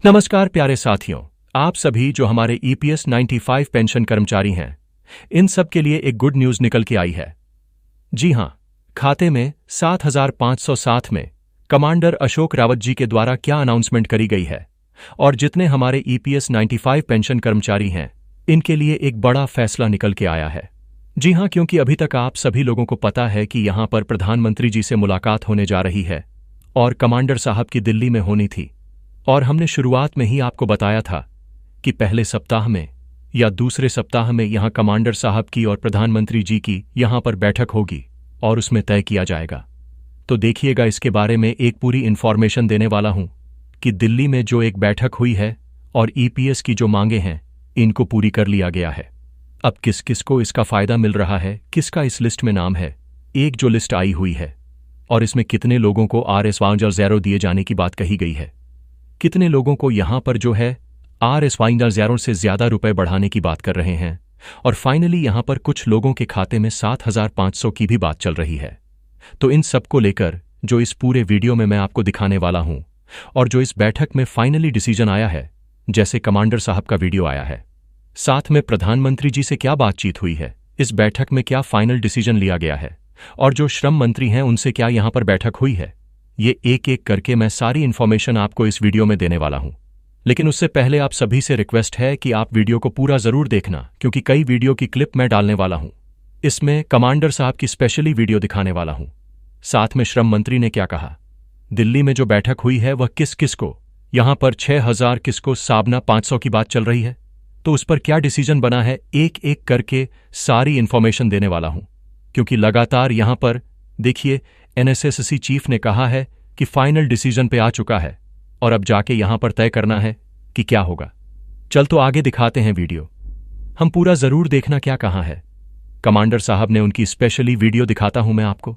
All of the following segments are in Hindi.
नमस्कार प्यारे साथियों, आप सभी जो हमारे ईपीएस 95 पेंशन कर्मचारी हैं, इन सब के लिए एक गुड न्यूज़ निकल के आई है। जी हां, खाते में 7,507 में कमांडर अशोक रावत जी के द्वारा क्या अनाउंसमेंट करी गई है और जितने हमारे ईपीएस 95 पेंशन कर्मचारी हैं, इनके लिए एक बड़ा फैसला निकल के आया है। जी हां, क्योंकि अभी तक आप सभी लोगों को पता है कि यहां पर प्रधानमंत्री जी से मुलाकात होने जा रही है और कमांडर साहब की दिल्ली में होनी थी। और हमने शुरुआत में ही आपको बताया था कि पहले सप्ताह में या दूसरे सप्ताह में यहां कमांडर साहब की और प्रधानमंत्री जी की यहां पर बैठक होगी और उसमें तय किया जाएगा। तो देखिएगा, इसके बारे में एक पूरी इन्फॉर्मेशन देने वाला हूं कि दिल्ली में जो एक बैठक हुई है और ईपीएस की जो मांगे हैं, इनको पूरी कर लिया गया है। अब किस किस को इसका फायदा मिल रहा है, किसका इस लिस्ट में नाम है, एक जो लिस्ट आई हुई है और इसमें कितने लोगों को RS-0 दिए जाने की बात कही गई है, कितने लोगों को यहां पर जो है RS-0 से ज्यादा रुपए बढ़ाने की बात कर रहे हैं, और फाइनली यहां पर कुछ लोगों के खाते में 7,500 की भी बात चल रही है। तो इन सब को लेकर जो इस पूरे वीडियो में मैं आपको दिखाने वाला हूं और जो इस बैठक में फाइनली डिसीजन आया है, जैसे कमांडर साहब का वीडियो आया है, साथ में प्रधानमंत्री जी से क्या बातचीत हुई है, इस बैठक में क्या फाइनल डिसीजन लिया गया है, और जो श्रम मंत्री हैं उनसे क्या यहां पर बैठक हुई है, ये एक एक करके मैं सारी इन्फॉर्मेशन आपको इस वीडियो में देने वाला हूं। लेकिन उससे पहले आप सभी से रिक्वेस्ट है कि आप वीडियो को पूरा जरूर देखना, क्योंकि कई वीडियो की क्लिप मैं डालने वाला हूं। इसमें कमांडर साहब की स्पेशली वीडियो दिखाने वाला हूं। साथ में श्रम मंत्री ने क्या कहा, दिल्ली में जो बैठक हुई है वह किस किस को, यहां पर 6,000 किसको 500 की बात चल रही है, तो उस पर क्या डिसीजन बना है, एक एक करके सारी इन्फॉर्मेशन देने वाला हूं। क्योंकि लगातार यहां पर देखिए, NSSC चीफ ने कहा है कि फाइनल डिसीजन पे आ चुका है और अब जाके यहां पर तय करना है कि क्या होगा। चल तो आगे दिखाते हैं वीडियो, हम पूरा जरूर देखना क्या कहा है कमांडर साहब ने, उनकी स्पेशली वीडियो दिखाता हूं मैं आपको।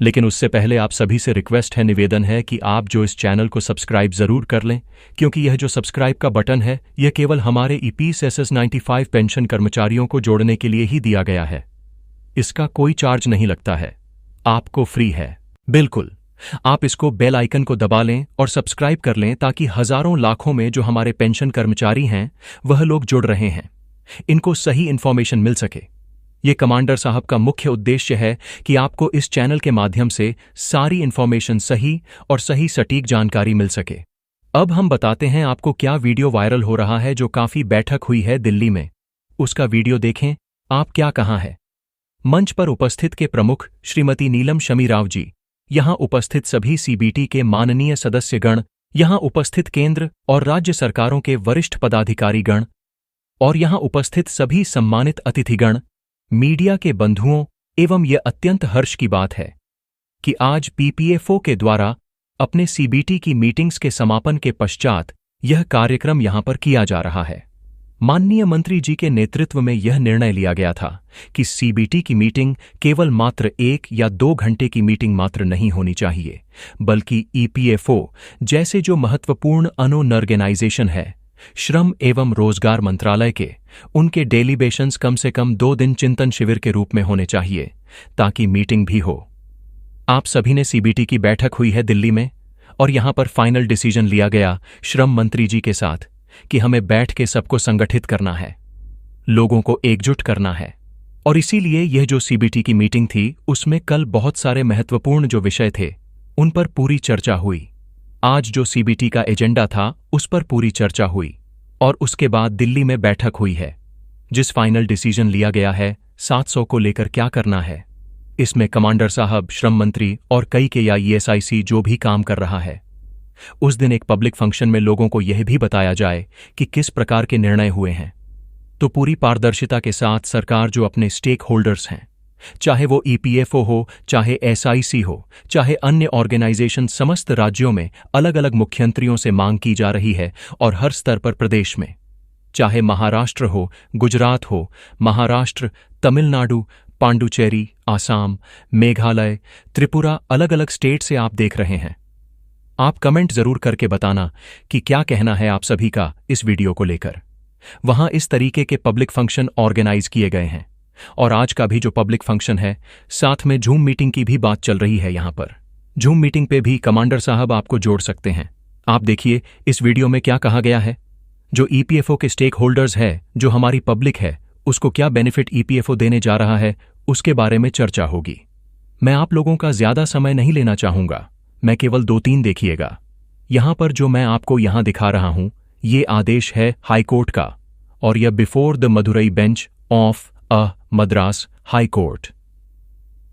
लेकिन उससे पहले आप सभी से रिक्वेस्ट है, निवेदन है कि आप जो इस चैनल को सब्सक्राइब जरूर कर लें, क्योंकि यह जो सब्सक्राइब का बटन है, यह केवल हमारे ईपीएस 95 पेंशन कर्मचारियों को जोड़ने के लिए ही दिया गया है। इसका कोई चार्ज नहीं लगता है, आपको फ्री है बिल्कुल। आप इसको बेल आइकन को दबा लें और सब्सक्राइब कर लें, ताकि हजारों लाखों में जो हमारे पेंशन कर्मचारी हैं वह लोग जुड़ रहे हैं, इनको सही इंफॉर्मेशन मिल सके। ये कमांडर साहब का मुख्य उद्देश्य है कि आपको इस चैनल के माध्यम से सारी इंफॉर्मेशन सही और सही सटीक जानकारी मिल सके। अब हम बताते हैं आपको क्या वीडियो वायरल हो रहा है, जो काफी बैठक हुई है दिल्ली में, उसका वीडियो देखें। आप क्या कहा है। मंच पर उपस्थित के प्रमुख श्रीमती नीलम शमी राव जी, यहां उपस्थित सभी सीबीटी के माननीय सदस्यगण, यहां उपस्थित केंद्र और राज्य सरकारों के वरिष्ठ पदाधिकारीगण, और यहां उपस्थित सभी सम्मानित अतिथिगण, मीडिया के बंधुओं, एवं यह अत्यंत हर्ष की बात है कि आज पीपीएफओ के द्वारा अपने सीबीटी की मीटिंग्स के समापन के पश्चात यह कार्यक्रम यहां पर किया जा रहा है। माननीय मंत्री जी के नेतृत्व में यह निर्णय लिया गया था कि सीबीटी की मीटिंग केवल मात्र 1 या 2 घंटे की मीटिंग मात्र नहीं होनी चाहिए, बल्कि ईपीएफओ जैसे जो महत्वपूर्ण ऑर्गेनाइजेशन है, श्रम एवं रोजगार मंत्रालय के, उनके डेलीबेशंस कम से कम 2 दिन चिंतन शिविर के रूप में होने चाहिए, ताकि मीटिंग भी हो। आप सभी ने सीबीटी की बैठक हुई है दिल्ली में, और यहां पर फाइनल डिसीजन लिया गया श्रम मंत्री जी के साथ कि हमें बैठ के सबको संगठित करना है, लोगों को एकजुट करना है। और इसीलिए यह जो सीबीटी की मीटिंग थी, उसमें कल बहुत सारे महत्वपूर्ण जो विषय थे उन पर पूरी चर्चा हुई। आज जो सीबीटी का एजेंडा था उस पर पूरी चर्चा हुई, और उसके बाद दिल्ली में बैठक हुई है, जिस फाइनल डिसीजन लिया गया है 700 को लेकर क्या करना है। इसमें कमांडर साहब, श्रम मंत्री और कई के या ESIC जो भी काम कर रहा है, उस दिन एक पब्लिक फंक्शन में लोगों को यह भी बताया जाए कि किस प्रकार के निर्णय हुए हैं। तो पूरी पारदर्शिता के साथ सरकार जो अपने स्टेक होल्डर्स हैं, चाहे वो ईपीएफओ हो, चाहे SIC हो, चाहे अन्य ऑर्गेनाइजेशन, समस्त राज्यों में अलग अलग मुख्यमंत्रियों से मांग की जा रही है, और हर स्तर पर प्रदेश में, चाहे महाराष्ट्र हो, गुजरात हो, महाराष्ट्र, तमिलनाडु, पांडुचेरी, आसाम, मेघालय, त्रिपुरा, अलग अलग स्टेट से आप देख रहे हैं। आप कमेंट जरूर करके बताना कि क्या कहना है आप सभी का इस वीडियो को लेकर। वहां इस तरीके के पब्लिक फंक्शन ऑर्गेनाइज किए गए हैं, और आज का भी जो पब्लिक फंक्शन है, साथ में जूम मीटिंग की भी बात चल रही है। यहां पर जूम मीटिंग पे भी कमांडर साहब आपको जोड़ सकते हैं। आप देखिए इस वीडियो में क्या कहा गया है। जो ईपीएफओ के स्टेक होल्डर्स है, जो हमारी पब्लिक है, उसको क्या बेनिफिट ईपीएफओ देने जा रहा है, उसके बारे में चर्चा होगी। मैं आप लोगों का ज्यादा समय नहीं लेना चाहूंगा, मैं केवल 2-3 देखिएगा। यहां पर जो मैं आपको यहां दिखा रहा हूं, ये आदेश है हाईकोर्ट का, और यह before the Madurai bench of a Madras high court.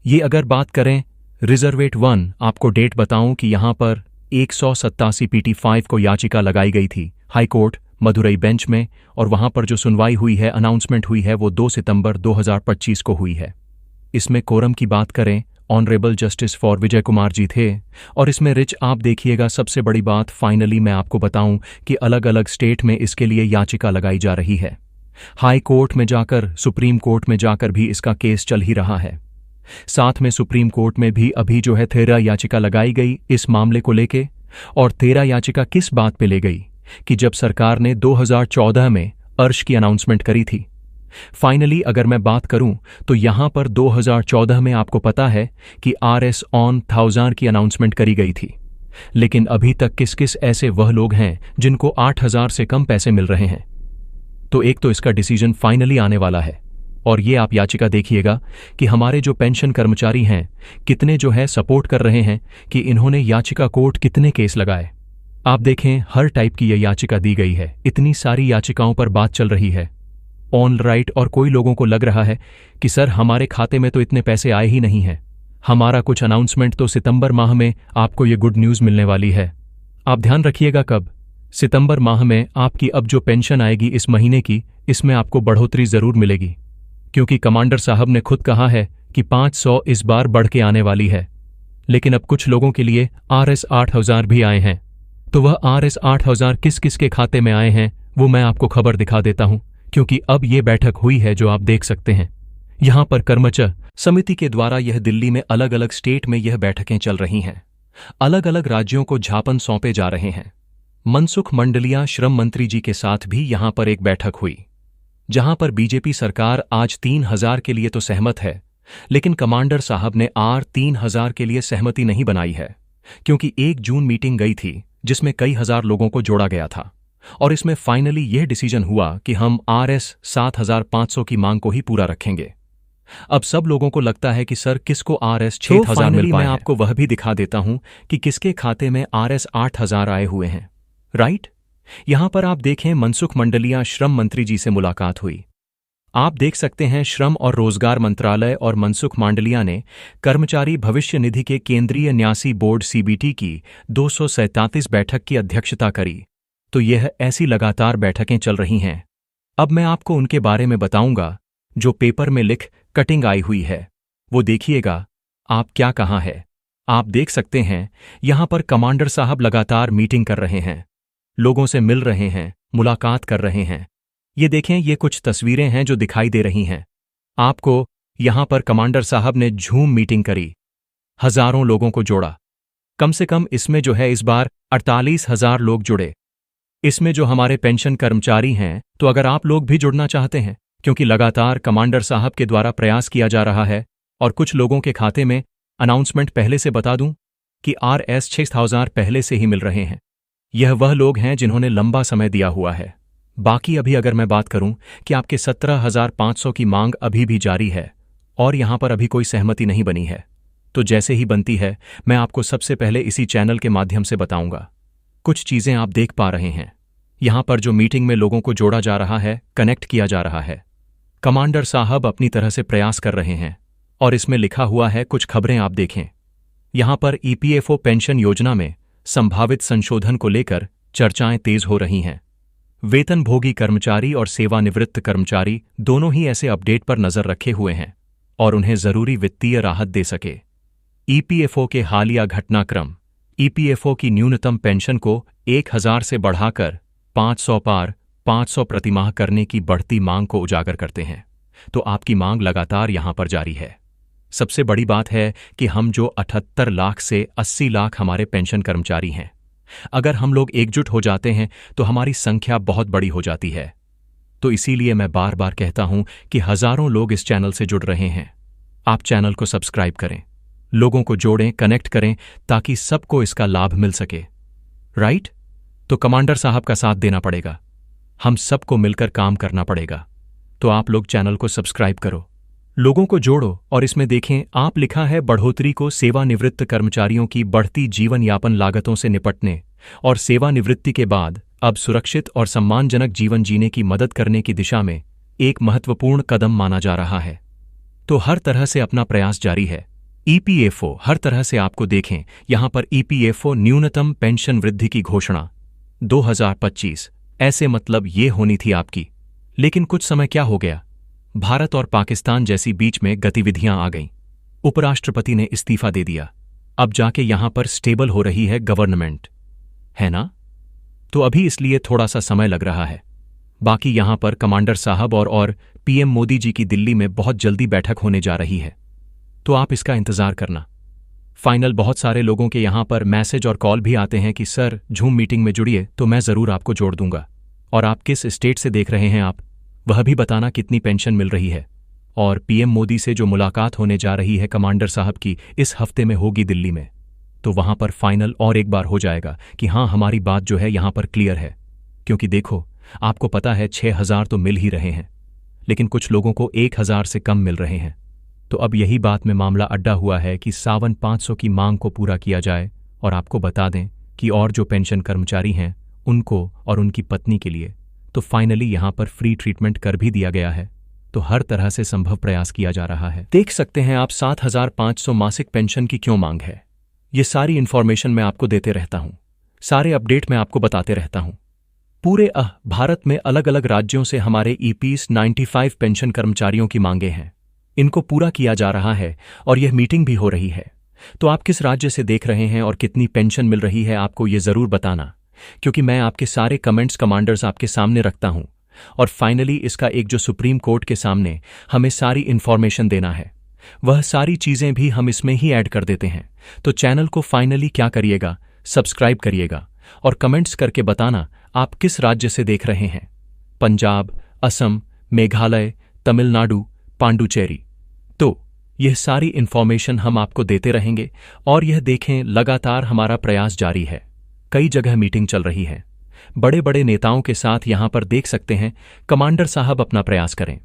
ये अगर बात करें रिजर्वेट 1, आपको डेट बताऊं कि यहां पर 187 PT5 को याचिका लगाई गई थी हाई कोर्ट मदुरई बेंच में, और वहां पर जो सुनवाई हुई है, अनाउंसमेंट हुई है, वो 2 सितंबर 2025 को हुई है। इसमें कोरम की बात करें, honourable justice for Vijay Kumar ji थे, और इसमें रिच आप देखिएगा। सबसे बड़ी बात फाइनली मैं आपको बताऊं कि अलग अलग स्टेट में इसके लिए याचिका लगाई जा रही है। हाई कोर्ट में जाकर, सुप्रीम कोर्ट में जाकर भी इसका केस चल ही रहा है। साथ में सुप्रीम कोर्ट में भी अभी जो है 13 याचिका लगाई गई इस मामले को लेके। और 13 याचिका किस बात पे ले गई कि जब सरकार ने 2014 में अर्श की अनाउंसमेंट करी थी। फाइनली अगर मैं बात करूं तो यहां पर 2014 में आपको पता है कि RS ऑन 1000 की अनाउंसमेंट करी गई थी, लेकिन अभी तक किस किस ऐसे वह लोग हैं जिनको 8000 से कम पैसे मिल रहे हैं। तो एक तो इसका डिसीजन फाइनली आने वाला है। और ये आप याचिका देखिएगा कि हमारे जो पेंशन कर्मचारी हैं कितने जो है सपोर्ट कर रहे हैं कि इन्होंने याचिका कोर्ट कितने केस लगाए। आप देखें हर टाइप की यह याचिका दी गई है, इतनी सारी याचिकाओं पर बात चल रही है ऑन राइट। और कोई लोगों को लग रहा है कि सर हमारे खाते में तो इतने पैसे आए ही नहीं हैं, हमारा कुछ अनाउंसमेंट तो सितंबर माह में आपको ये गुड न्यूज़ मिलने वाली है। आप ध्यान रखिएगा कब, सितंबर माह में आपकी अब जो पेंशन आएगी इस महीने की, इसमें आपको बढ़ोतरी जरूर मिलेगी, क्योंकि कमांडर साहब ने खुद कहा है कि 500 इस बार बढ़ के आने वाली है। लेकिन अब कुछ लोगों के लिए RS 8000 भी आए हैं। तो वह RS 8000 किस किस के खाते में आए हैं वो मैं आपको खबर दिखा देता हूं, क्योंकि अब ये बैठक हुई है जो आप देख सकते हैं। यहां पर कर्मचारी समिति के द्वारा यह दिल्ली में अलग अलग स्टेट में यह बैठकें चल रही हैं। अलग अलग राज्यों को ज्ञापन सौंपे जा रहे हैं। मनसुख मंडलिया श्रम मंत्री जी के साथ भी यहां पर एक बैठक हुई, जहां पर बीजेपी सरकार आज 3000 के लिए तो सहमत है, लेकिन कमांडर साहब ने R3000 के लिए सहमति नहीं बनाई है, क्योंकि 1 जून मीटिंग गई थी जिसमें कई हजार लोगों को जोड़ा गया था, और इसमें फाइनली यह डिसीजन हुआ कि हम RS 7500 की मांग को ही पूरा रखेंगे। अब सब लोगों को लगता है कि सर किसको RS 6000 मिल पाए। मैं आपको वह भी दिखा देता हूं कि किसके खाते में RS 8000 आए हुए हैं, राइट। यहां पर आप देखें मनसुख मंडलिया श्रम मंत्री जी से मुलाकात हुई। आप देख सकते हैं श्रम और रोजगार मंत्रालय और मनसुख मंडलिया ने कर्मचारी भविष्य निधि के केंद्रीय न्यासी बोर्ड CBT की 237 बैठक की अध्यक्षता करी। तो यह ऐसी लगातार बैठकें चल रही हैं। अब मैं आपको उनके बारे में बताऊंगा जो पेपर में लिख कटिंग आई हुई है, वो देखिएगा आप क्या कहाँ है। आप देख सकते हैं यहां पर कमांडर साहब लगातार मीटिंग कर रहे हैं, लोगों से मिल रहे हैं, मुलाकात कर रहे हैं। ये देखें, ये कुछ तस्वीरें हैं जो दिखाई दे रही हैं आपको। यहां पर कमांडर साहब ने झूम मीटिंग करी, हजारों लोगों को जोड़ा। कम से कम इसमें जो है इस बार 48,000 लोग जुड़े। इसमें जो हमारे पेंशन कर्मचारी हैं, तो अगर आप लोग भी जुड़ना चाहते हैं, क्योंकि लगातार कमांडर साहब के द्वारा प्रयास किया जा रहा है, और कुछ लोगों के खाते में अनाउंसमेंट पहले से बता दूं कि RS 6000 पहले से ही मिल रहे हैं। यह वह लोग हैं जिन्होंने लंबा समय दिया हुआ है। बाकी अभी अगर मैं बात करूं कि आपके 17,500 की मांग अभी भी जारी है, और यहां पर अभी कोई सहमति नहीं बनी है, तो जैसे ही बनती है मैं आपको सबसे पहले इसी चैनल के माध्यम से बताऊंगा। कुछ चीजें आप देख पा रहे हैं यहां पर, जो मीटिंग में लोगों को जोड़ा जा रहा है, कनेक्ट किया जा रहा है। कमांडर साहब अपनी तरह से प्रयास कर रहे हैं, और इसमें लिखा हुआ है कुछ खबरें आप देखें। यहां पर EPFO पेंशन योजना में संभावित संशोधन को लेकर चर्चाएं तेज हो रही हैं। वेतनभोगी कर्मचारी और सेवानिवृत्त कर्मचारी दोनों ही ऐसे अपडेट पर नजर रखे हुए हैं और उन्हें जरूरी वित्तीय राहत दे सके। EPFO के हालिया घटनाक्रम EPFO की न्यूनतम पेंशन को 1000 से बढ़ाकर 500 पार 500 प्रतिमाह करने की बढ़ती मांग को उजागर करते हैं। तो आपकी मांग लगातार यहां पर जारी है। सबसे बड़ी बात है कि हम जो 78 लाख से 80 लाख हमारे पेंशन कर्मचारी हैं, अगर हम लोग एकजुट हो जाते हैं तो हमारी संख्या बहुत बड़ी हो जाती है। तो इसीलिए मैं बार बार कहता हूं कि हजारों लोग इस चैनल से जुड़ रहे हैं। आप चैनल को सब्सक्राइब करें, लोगों को जोड़ें, कनेक्ट करें, ताकि सबको इसका लाभ मिल सके, राइट। तो कमांडर साहब का साथ देना पड़ेगा। हम सबको मिलकर काम करना पड़ेगा। तो आप लोग चैनल को सब्सक्राइब करो, लोगों को जोड़ो और इसमें देखें आप लिखा है बढ़ोतरी को सेवानिवृत्त कर्मचारियों की बढ़ती जीवन यापन लागतों से निपटने और सेवानिवृत्ति के बाद अब सुरक्षित और सम्मानजनक जीवन जीने की मदद करने की दिशा में एक महत्वपूर्ण कदम माना जा रहा है। तो हर तरह से अपना प्रयास जारी है। ईपीएफओ हर तरह से आपको देखें यहां पर ईपीएफओ न्यूनतम पेंशन वृद्धि की घोषणा 2025 ऐसे मतलब ये होनी थी आपकी, लेकिन कुछ समय क्या हो गया, भारत और पाकिस्तान जैसी बीच में गतिविधियां आ गईं। उपराष्ट्रपति ने इस्तीफा दे दिया, अब जाके यहां पर स्टेबल हो रही है गवर्नमेंट, है ना? तो अभी इसलिए थोड़ा सा समय लग रहा है। बाकी यहां पर कमांडर साहब और पीएम मोदी जी की दिल्ली में बहुत जल्दी बैठक होने जा रही है, तो आप इसका इंतजार करना। फाइनल बहुत सारे लोगों के यहां पर मैसेज और कॉल भी आते हैं कि सर झूम मीटिंग में जुड़िए, तो मैं जरूर आपको जोड़ दूंगा। और आप किस स्टेट से देख रहे हैं आप वह भी बताना, कितनी पेंशन मिल रही है। और पीएम मोदी से जो मुलाकात होने जा रही है कमांडर साहब की इस हफ्ते में होगी दिल्ली में, तो वहां पर फाइनल और एक बार हो जाएगा कि हाँ हमारी बात जो है यहां पर क्लियर है। क्योंकि देखो आपको पता है 6,000 तो मिल ही रहे हैं, लेकिन कुछ लोगों को 1,000 से कम मिल रहे हैं। तो अब यही बात में मामला अड्डा हुआ है कि 5,500 की मांग को पूरा किया जाए। और आपको बता दें कि और जो पेंशन कर्मचारी हैं उनको और उनकी पत्नी के लिए तो फाइनली यहां पर फ्री ट्रीटमेंट कर भी दिया गया है। तो हर तरह से संभव प्रयास किया जा रहा है। देख सकते हैं आप 7,500 मासिक पेंशन की क्यों मांग है। ये सारी इंफॉर्मेशन मैं आपको देते रहता हूं, सारे अपडेट मैं आपको बताते रहता हूं। पूरे भारत में अलग अलग राज्यों से हमारे ईपीएस 95 पेंशन कर्मचारियों की मांगे हैं, इनको पूरा किया जा रहा है और यह मीटिंग भी हो रही है। तो आप किस राज्य से देख रहे हैं और कितनी पेंशन मिल रही है आपको ये जरूर बताना, क्योंकि मैं आपके सारे कमेंट्स कमांडर्स आपके सामने रखता हूं। और फाइनली इसका एक जो सुप्रीम कोर्ट के सामने हमें सारी इंफॉर्मेशन देना है, वह सारी चीजें भी हम इसमें ही ऐड कर देते हैं। तो चैनल को फाइनली क्या करिएगा, सब्सक्राइब करिएगा और कमेंट्स करके बताना आप किस राज्य से देख रहे हैं। पंजाब, असम, मेघालय, तमिलनाडु, पांडुचेरी। तो यह सारी इंफॉर्मेशन हम आपको देते रहेंगे। और यह देखें लगातार हमारा प्रयास जारी है, कई जगह मीटिंग चल रही है, बड़े बड़े नेताओं के साथ यहां पर देख सकते हैं कमांडर साहब अपना प्रयास करें।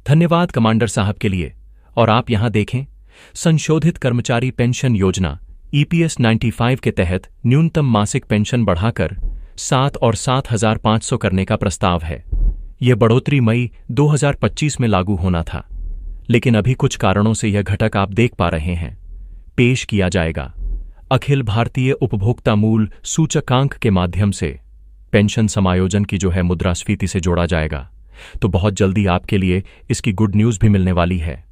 धन्यवाद कमांडर साहब के लिए। और आप यहां देखें संशोधित कर्मचारी पेंशन योजना ईपीएस 95 के तहत न्यूनतम मासिक पेंशन बढ़ाकर 7 और 7,500 करने का प्रस्ताव है। यह बढ़ोतरी मई 2025 में लागू होना था, लेकिन अभी कुछ कारणों से यह घटक आप देख पा रहे हैं पेश किया जाएगा। अखिल भारतीय उपभोक्ता मूल्य सूचकांक के माध्यम से पेंशन समायोजन की जो है मुद्रास्फीति से जोड़ा जाएगा। तो बहुत जल्दी आपके लिए इसकी गुड न्यूज भी मिलने वाली है।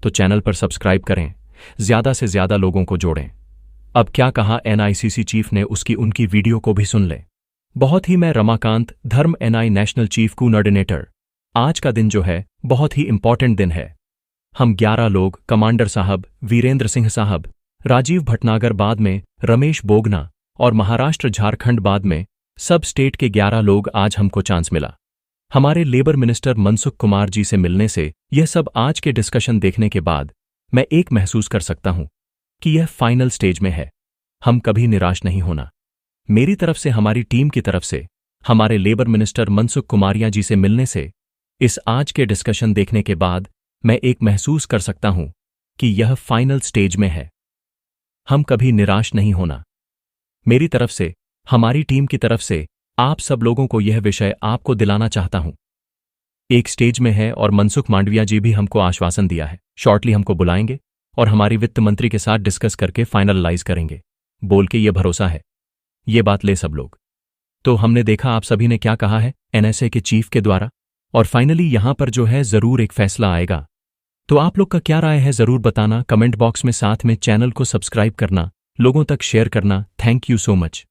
तो चैनल पर सब्सक्राइब करें, ज्यादा से ज्यादा लोगों को जोड़ें। अब क्या कहा एनआईसीसी चीफ ने उसकी उनकी वीडियो को भी सुन लें। बहुत ही मैं रमाकांत धर्म एनआई नेशनल चीफ कोऑर्डिनेटर। आज का दिन जो है बहुत ही इंपॉर्टेंट दिन है। हम 11 लोग, कमांडर साहब, वीरेंद्र सिंह साहब, राजीव भटनागर बाद में, रमेश बोगना और महाराष्ट्र झारखंड बाद में, सब स्टेट के 11 लोग आज हमको चांस मिला हमारे लेबर मिनिस्टर मनसुख कुमार जी से मिलने से। यह सब आज के डिस्कशन देखने के बाद मैं एक महसूस कर सकता हूं कि यह फाइनल स्टेज में है। हम कभी निराश नहीं होना। मेरी तरफ से, हमारी टीम की तरफ से, हमारे लेबर मिनिस्टर मनसुख कुमारिया जी से मिलने से, इस आज के डिस्कशन देखने के बाद मैं एक महसूस कर सकता हूं कि यह फाइनल स्टेज में है। हम कभी निराश नहीं होना। मेरी तरफ से, हमारी टीम की तरफ से आप सब लोगों को यह विषय आपको दिलाना चाहता हूं। एक स्टेज में है और मनसुख मांडविया जी भी हमको आश्वासन दिया है शॉर्टली हमको बुलाएंगे और हमारी वित्त मंत्री के साथ डिस्कस करके फाइनलाइज करेंगे, बोल के यह भरोसा है। ये बात ले सब लोग। तो हमने देखा आप सभी ने क्या कहा है एनएसए के चीफ के द्वारा, और फाइनली यहां पर जो है जरूर एक फैसला आएगा। तो आप लोग का क्या राय है जरूर बताना कमेंट बॉक्स में, साथ में चैनल को सब्सक्राइब करना, लोगों तक शेयर करना। Thank you so much.